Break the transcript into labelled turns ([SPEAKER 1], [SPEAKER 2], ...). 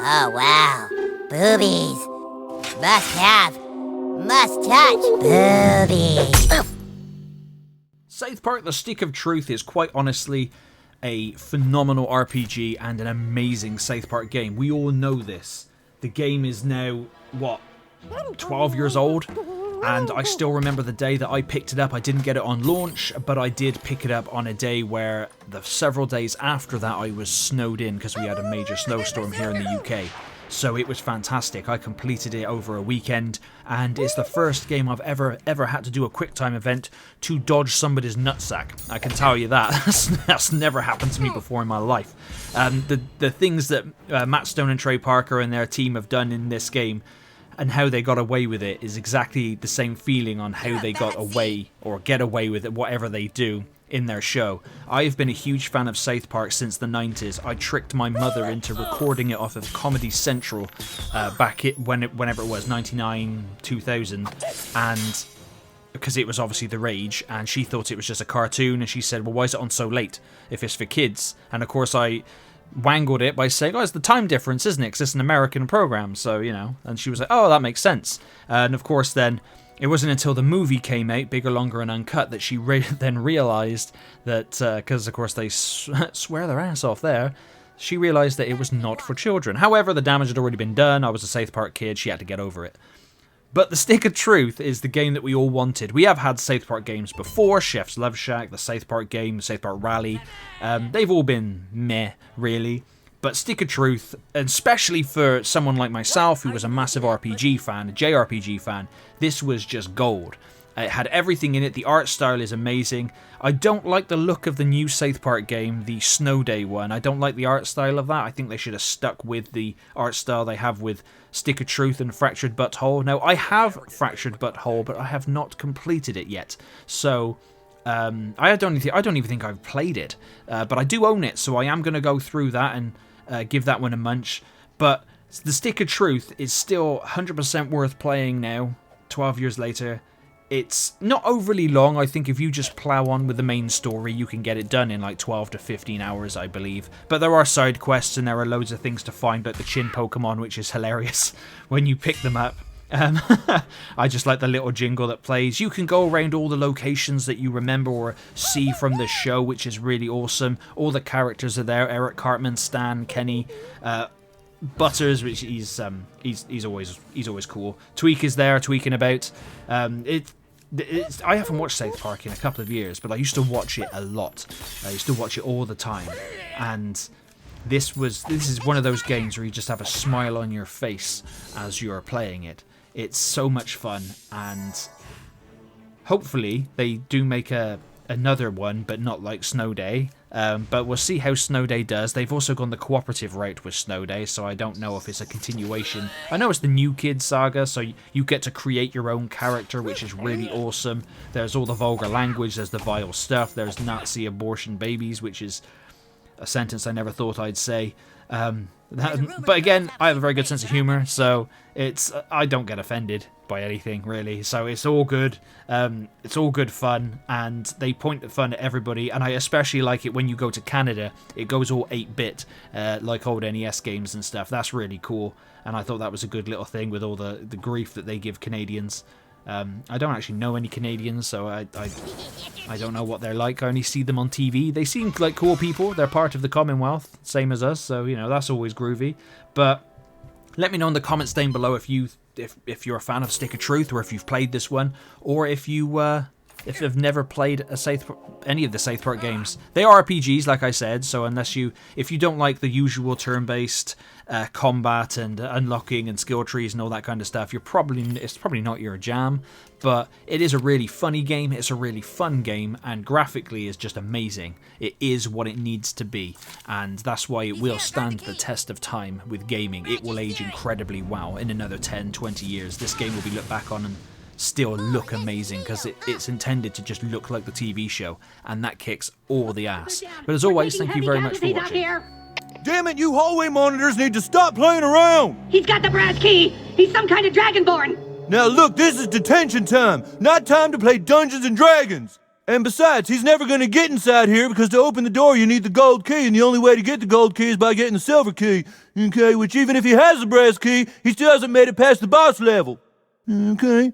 [SPEAKER 1] Oh, wow. Boobies. Must have. Must touch. Boobies.
[SPEAKER 2] South Park The Stick of Truth is quite honestly a phenomenal RPG and an amazing South Park game. We all know this. The game is now, 12 years old? And I still remember the day that I picked it up. I didn't get it on launch, but I did pick it up on a day where the several days after that I was snowed in because we had a major snowstorm here in the UK. So it was fantastic. I completed it over a weekend, and it's the first game I've ever had to do a QuickTime event to dodge somebody's nutsack. I can tell you that. That's never happened to me before in my life. The things that Matt Stone and Trey Parker and their team have done in this game and how they got away with it is exactly the same feeling on how they got away or get away with it, whatever they do in their show. I've been a huge fan of South Park since the 90s. I tricked my mother into recording it off of Comedy Central whenever it was, 99, 2000, and because it was obviously the rage, and she thought it was just a cartoon, and she said, well, why is it on so late if it's for kids? And of course I wangled it by saying, oh, it's the time difference, isn't it? Because it's an American program, so, you know. And she was like, oh, that makes sense. And of course then, it wasn't until the movie came out, Bigger, Longer and Uncut, that she then realised that, because of course they swear their ass off there, she realised that it was not for children. However, the damage had already been done. I was a South Park kid. She had to get over it. But The Stick of Truth is the game that we all wanted. We have had South Park games before, Chef's Love Shack, the South Park game, the South Park Rally. They've all been meh, really. But Stick of Truth, especially for someone like myself who was a massive RPG fan, a JRPG fan, this was just gold. It had everything in it. The art style is amazing. I don't like the look of the new South Park game, the Snow Day one. I don't like the art style of that. I think they should have stuck with the art style they have with Stick of Truth and Fractured But Whole. Now, I have Fractured But Whole, but I have not completed it yet. So I don't even think I've played it. But I do own it, so I am going to go through that and give that one a munch. But The Stick of Truth is still 100% worth playing now, 12 years later. It's not overly long. I think if you just plow on with the main story, you can get it done in like 12 to 15 hours, I believe. But there are side quests and there are loads of things to find, like the Chin Pokemon, which is hilarious when you pick them up. I just like the little jingle that plays. You can go around all the locations that you remember or see from the show, which is really awesome. All the characters are there. Eric Cartman, Stan, Kenny, Butters, which he's always cool. Tweak is there, tweaking about. I haven't watched South Park in a couple of years, but I used to watch it a lot. I used to watch it all the time, and this is one of those games where you just have a smile on your face as you're playing it. It's so much fun, and hopefully they do make another one, but not like Snow Day. But we'll see how Snow Day does. They've also gone the cooperative route with Snow Day, so I don't know if it's a continuation. I know it's the New Kid saga, so you get to create your own character, which is really awesome. There's all the vulgar language, there's the vile stuff, there's Nazi abortion babies, which is a sentence I never thought I'd say. But again, I have a very good sense of humor, so I don't get offended by anything, really. So it's all good. It's all good fun, and they point the fun at everybody, and I especially like it when you go to Canada. It goes all 8-bit, like old NES games and stuff. That's really cool, and I thought that was a good little thing with all the grief that they give Canadians. I don't actually know any Canadians, so I don't know what they're like. I only see them on TV. They seem like cool people. They're part of the Commonwealth, same as us, so, you know, that's always groovy. But let me know in the comments down below if you're a fan of Stick of Truth, or if you've played this one, or if you've never played any of the South Park games. They are RPGs, like I said, so if you don't like the usual turn-based combat and unlocking and skill trees and all that kind of stuff, it's probably not your jam. But it is a really funny game, it's a really fun game, and graphically is just amazing. It is what it needs to be, and that's why it will stand the test of time with gaming. It will age incredibly well in another 10, 20 years. This game will be looked back on and still look amazing, because it's intended to just look like the TV show, and that kicks all the ass. But as always, thank you very much for watching.
[SPEAKER 3] Damn it, you hallway monitors need to stop playing around!
[SPEAKER 4] He's got the brass key! He's some kind of dragonborn!
[SPEAKER 3] Now look, this is detention time, not time to play Dungeons and Dragons! And besides, he's never gonna get inside here because to open the door you need the gold key, and the only way to get the gold key is by getting the silver key. Okay, which even if he has the brass key, he still hasn't made it past the boss level. Okay.